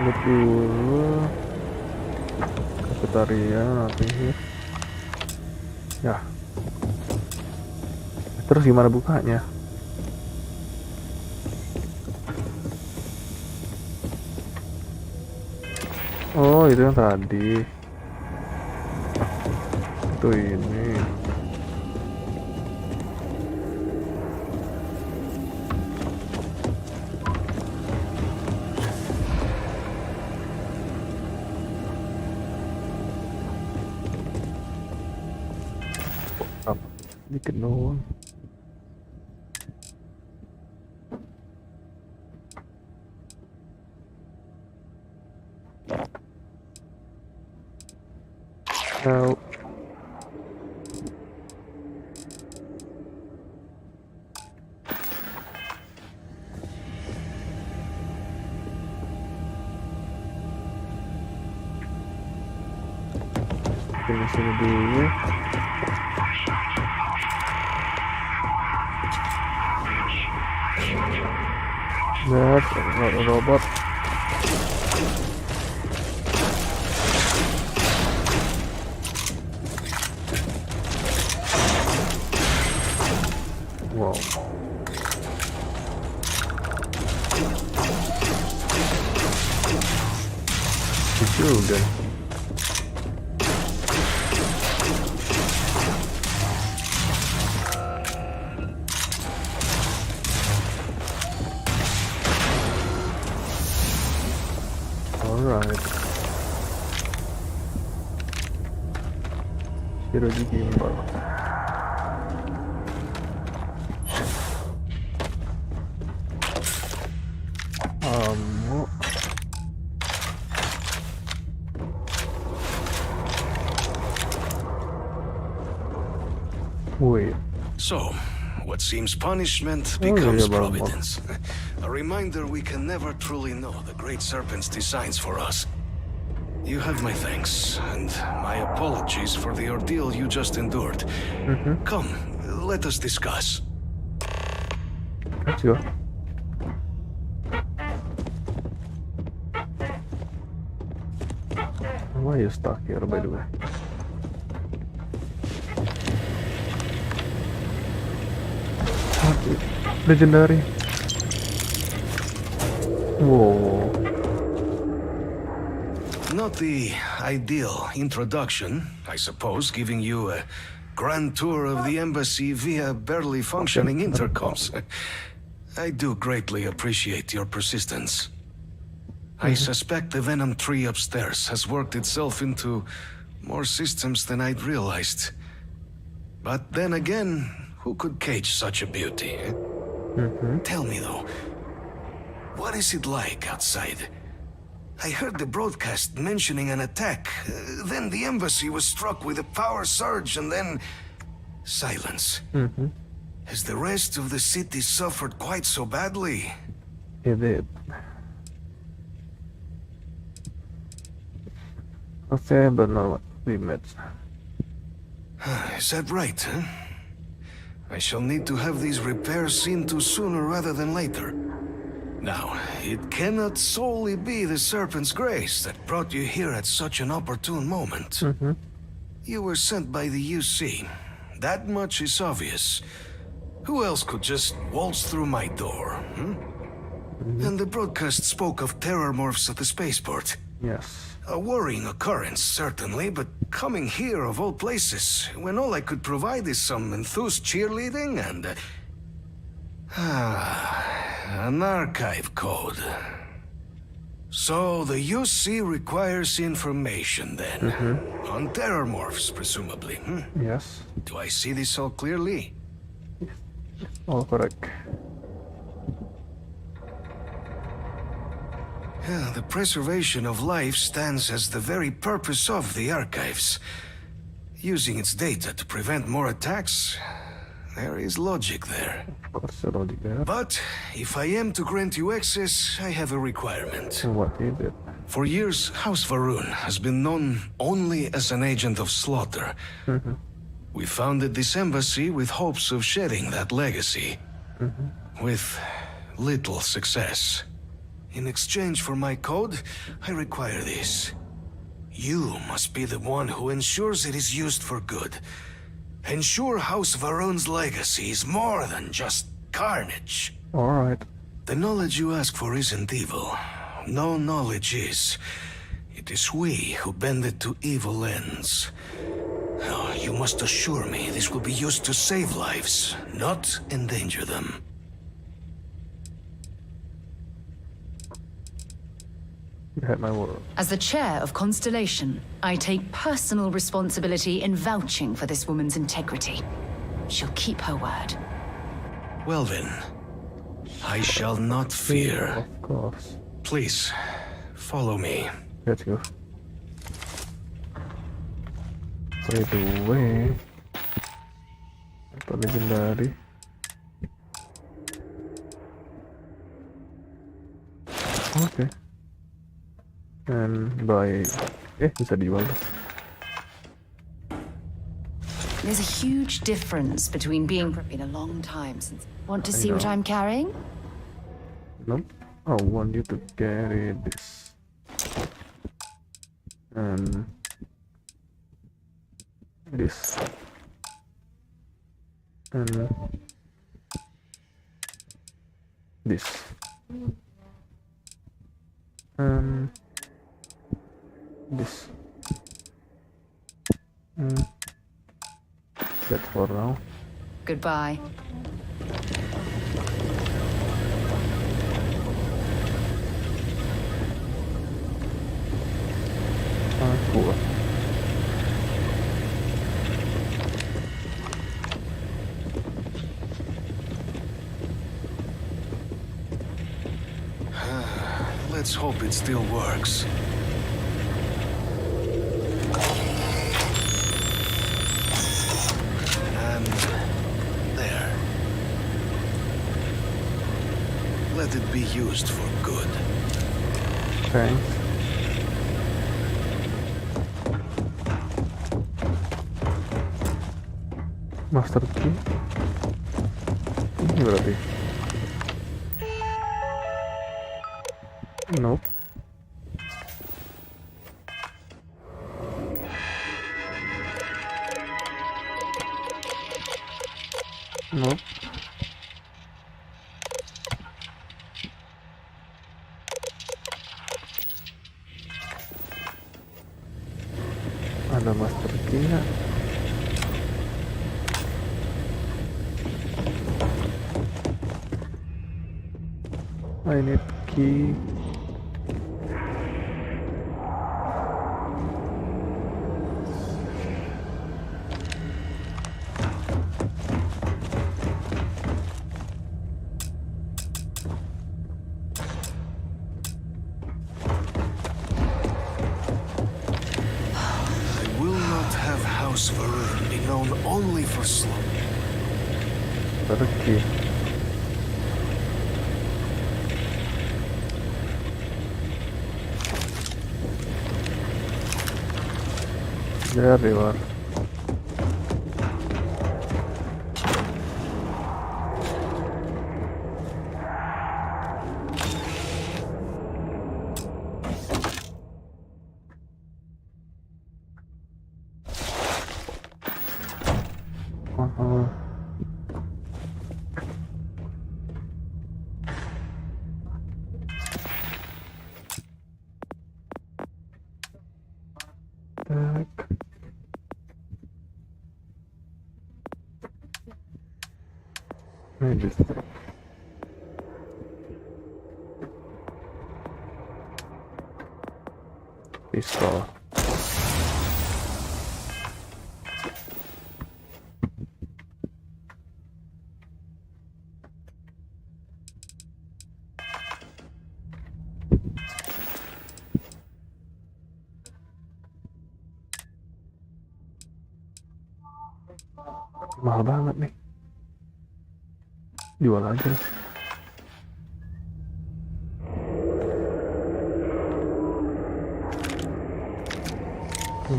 lihat dulu kafetaria nanti ya. Terus gimana bukanya? Oh itu yang tadi. Itu ini. Dikit doang. Now. Sini dulu. Lihat robot. Wow. Itu udah. Alright. Hiroji gimbal. Wait. So, what seems punishment becomes providence. A reminder we can never truly know the Great Serpent's designs for us. You have my thanks, and my apologies for the ordeal you just endured. Come, let us discuss. Let's go. Why are you stuck here, by the way? Legendary. Whoa. Not the ideal introduction, I suppose, giving you a grand tour of the embassy via barely functioning intercoms. I do greatly appreciate your persistence. I suspect the Venom tree upstairs has worked itself into more systems than I'd realized. But then again, who could cage such a beauty? Tell me though, what is it like outside? I heard the broadcast mentioning an attack. Then the embassy was struck with a power surge and then silence. Has the rest of the city suffered quite so badly? It did. Okay, but no limits. Is that right, huh? I shall need to have these repairs seen to sooner rather than later. Now, it cannot solely be the Serpent's grace that brought you here at such an opportune moment. You were sent by the UC. That much is obvious. Who else could just waltz through my door, And the broadcast spoke of terror morphs at the spaceport. Yes. A worrying occurrence, certainly, but coming here of all places, when all I could provide is some enthused cheerleading and... an archive code. So the UC requires information, then. On terror morphs, presumably, Yes. Do I see this all clearly? All correct. The preservation of life stands as the very purpose of the archives. Using its data to prevent more attacks, there is logic there. Of course, the logic there. But if I am to grant you access, I have a requirement. What is it? For years, House Varun has been known only as an agent of slaughter. We founded this embassy with hopes of shedding that legacy. With little success. In exchange for my code, I require this. You must be the one who ensures it is used for good. Ensure House Varun's legacy is more than just carnage. Alright. The knowledge you ask for isn't evil. No knowledge is. It is we who bend it to evil ends. Oh, you must assure me this will be used to save lives, not endanger them. You had my word. As the chair of Constellation, I take personal responsibility in vouching for this woman's integrity. She'll keep her word. Well then, I shall not fear. Of course. Please, follow me. Let's go. By the way, apa legendary? Okay. And by bisa dijual. There's a huge difference between being... Been a long time since... Want to see what I'm carrying? Nope. I want you to carry this. And this. And this. And this. That for now. Goodbye. Cool. Let's hope it still works. And let it be used for good. Okay. Master key. Ini berarti. Nope. Nope. Ada master key-nya. I need key. Be known only for slow. Pergi. There you are. Maybe. Pistol. Mahal banget nih. Jual aja lah.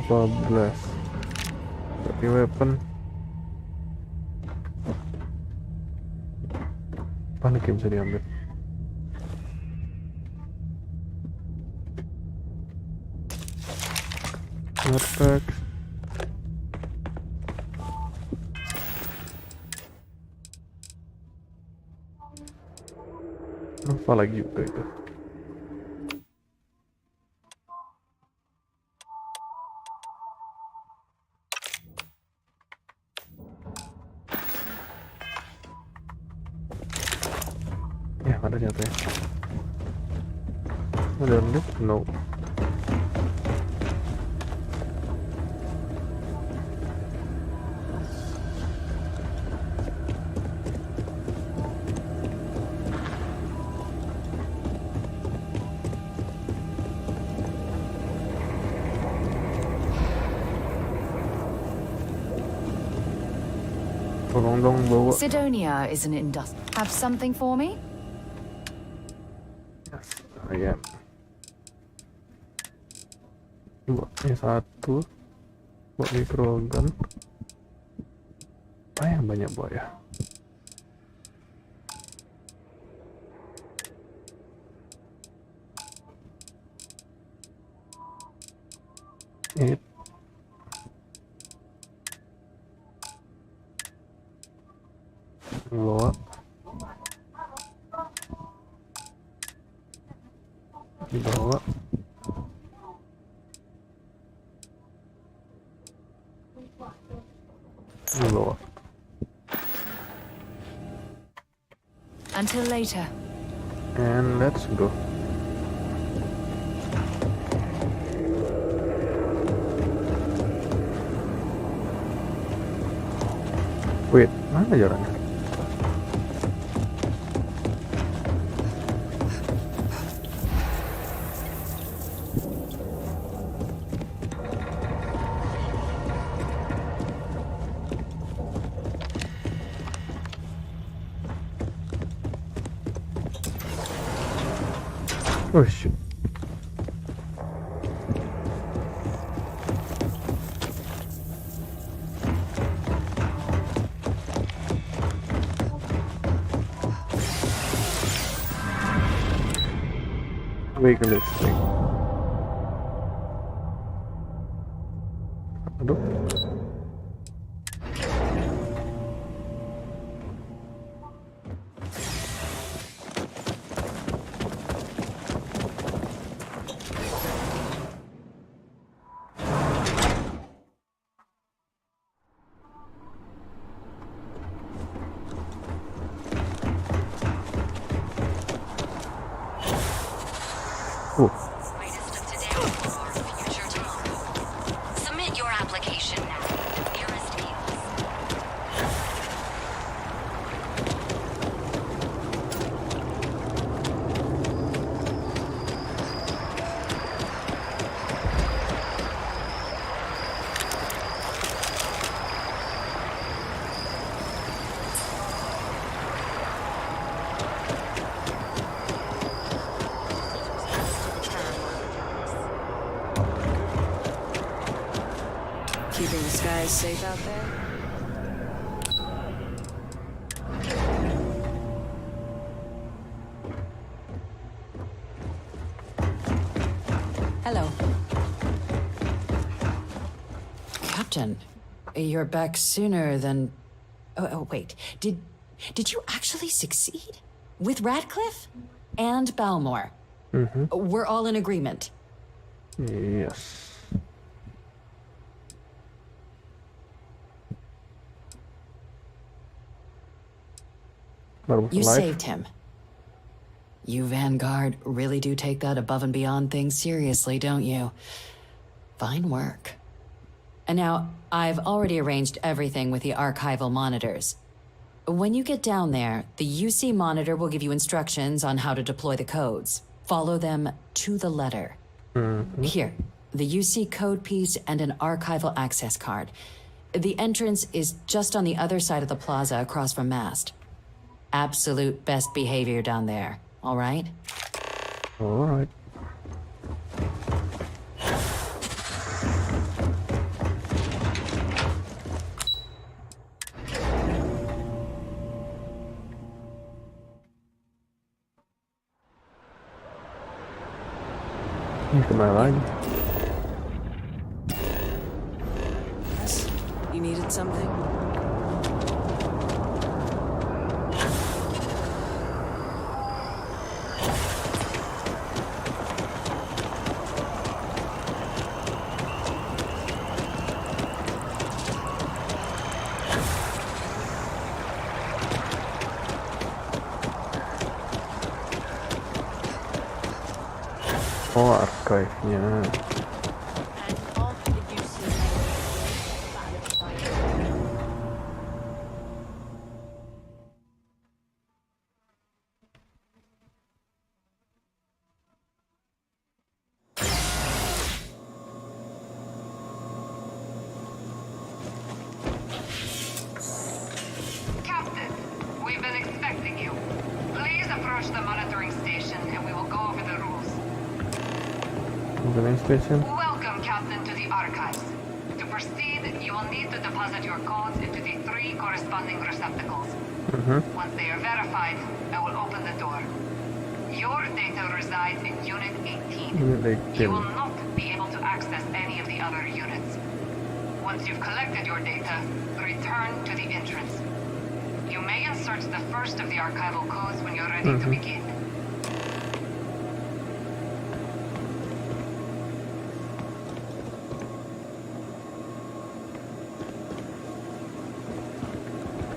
$14. Tapi weapon. Panik yang bisa diambil. Ngetek. Apa lagi juga itu? Ya, ada nyata ya. Ada lift? No. Sidonia is an industrial. Have something for me? Yes, I am. Ini satu. Buat microgun. Apa yang banyak buat ya? Ini. Bawa dibawa dibawa until later and let's go. Wait, mana jalannya? Oh shit. Vehicle listing. Aduh. Submit your application now. Nearest Keeping the skies safe out there? Hello. Captain, you're back sooner than... Oh, wait. Did you actually succeed? With Radcliffe? And Balmore? Mm-hmm. We're all in agreement. Yes. You saved him. You Vanguard really do take that above and beyond thing seriously, don't you? Fine work. And now, I've already arranged everything with the archival monitors. When you get down there, the UC monitor will give you instructions on how to deploy the codes. Follow them to the letter. Mm-hmm. Here, the UC code piece and an archival access card. The entrance is just on the other side of the plaza across from Mast. Absolute best behavior down there, all right? All right. Ini kemana lagi? Yes? You needed something? Oh, archive-nya. Captain, we've been expecting you. Please approach the monitoring station and we will go over the rules. Monitoring station. Welcome, Captain, to the archives. To proceed, you will need to deposit your codes into the 3 corresponding receptacles. Mm-hmm. Once they are verified, I will open the door. Your data resides in Unit 18. Unit 18. You will not be able to access any of the other units. Once you've collected your data, return to the entrance. You may insert the first of the archival codes when you're ready to begin.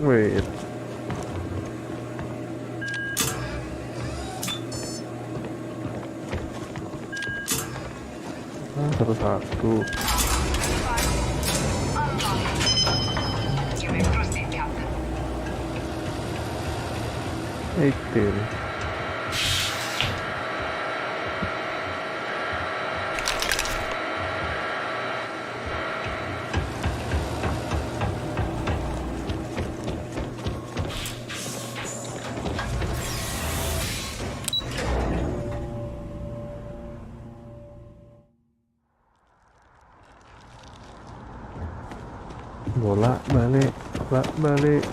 Wait. Satu-satu. You may proceed, Captain. 18. Bola balik, bola balik.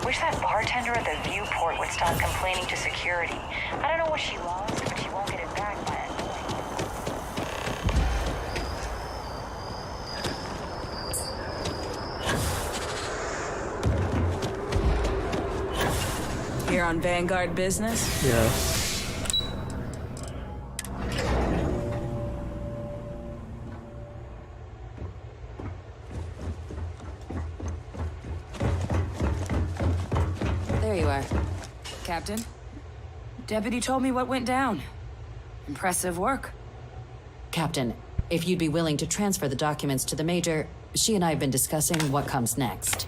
Wish that bartender at the viewport would stop complaining to security. I don't know what she lost, but she won't get it back by annoying. Here on Vanguard business? Yes. There you are. Captain, Deputy told me what went down. Impressive work. Captain, if you'd be willing to transfer the documents to the Major, she and I have been discussing what comes next.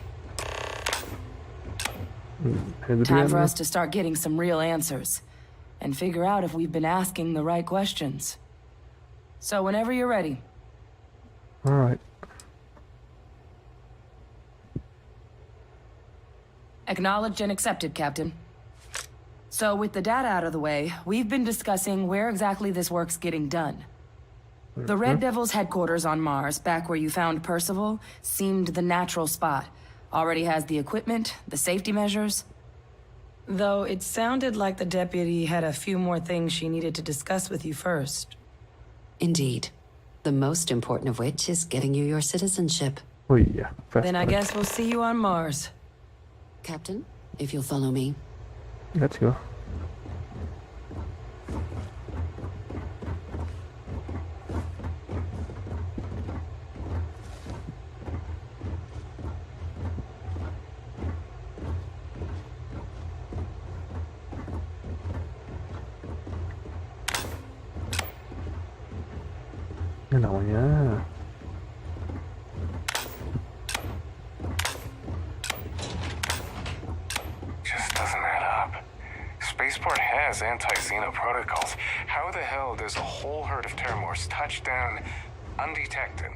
Time for us to start getting some real answers and figure out if we've been asking the right questions. So whenever you're ready. All right. Acknowledged and accepted, Captain. So with the data out of the way, we've been discussing where exactly this work's getting done. The Red Devil's headquarters on Mars, back where you found Percival, seemed the natural spot. Already has the equipment, the safety measures. Though it sounded like the deputy had a few more things she needed to discuss with you first. Indeed. The most important of which is getting you your citizenship. Oh yeah. Then I guess we'll see you on Mars. Captain, if you'll follow me. Let's go. Ini namanya. Just doesn't add up. Spaceport has anti-Xeno protocols. How the hell does a whole herd of Terramorphs touch down undetected?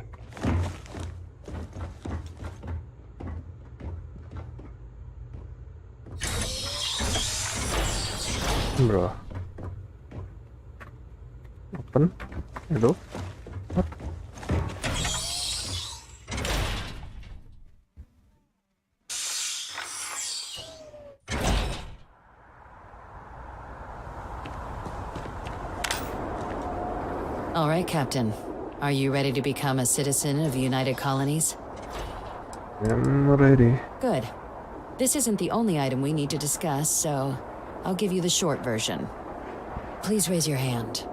Bro. Open. Hello. What? All right, Captain. Are you ready to become a citizen of the United Colonies? I'm ready. Good. This isn't the only item we need to discuss, so I'll give you the short version. Please raise your hand.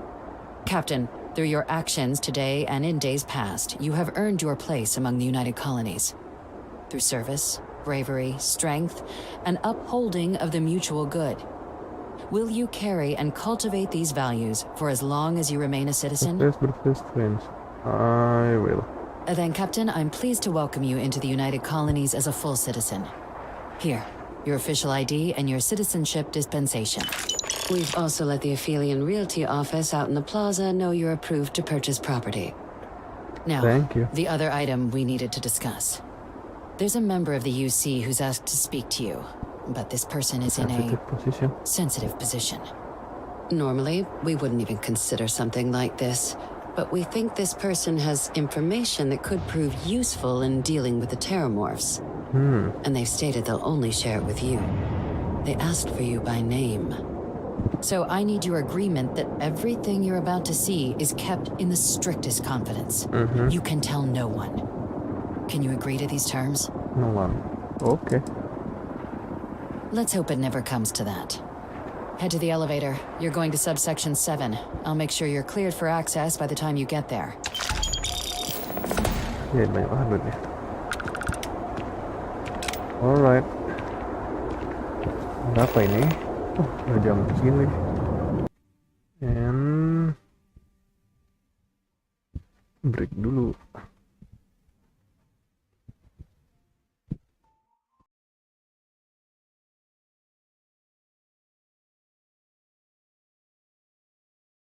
Captain, through your actions today and in days past, you have earned your place among the United Colonies. Through service, bravery, strength, and upholding of the mutual good. Will you carry and cultivate these values for as long as you remain a citizen? Best friends. I will. Then, Captain, I'm pleased to welcome you into the United Colonies as a full citizen. Here, your official ID and your citizenship dispensation. We've also let the Aphelion Realty office out in the plaza know you're approved to purchase property. Now, thank you. The other item we needed to discuss. There's a member of the UC who's asked to speak to you, but this person is in a sensitive position. Normally, we wouldn't even consider something like this, but we think this person has information that could prove useful in dealing with the Terramorphs. And they've stated they'll only share it with you. They asked for you by name. So I need your agreement that everything you're about to see is kept in the strictest confidence. You can tell no one. Can you agree to these terms? No one. Okay. Let's hope it never comes to that. Head to the elevator. You're going to subsection 7. I'll make sure you're cleared for access by the time you get there. Ya, banyak banget duitnya. Alright. Berapa ini? Oh, udah jam segini lagi. And break dulu.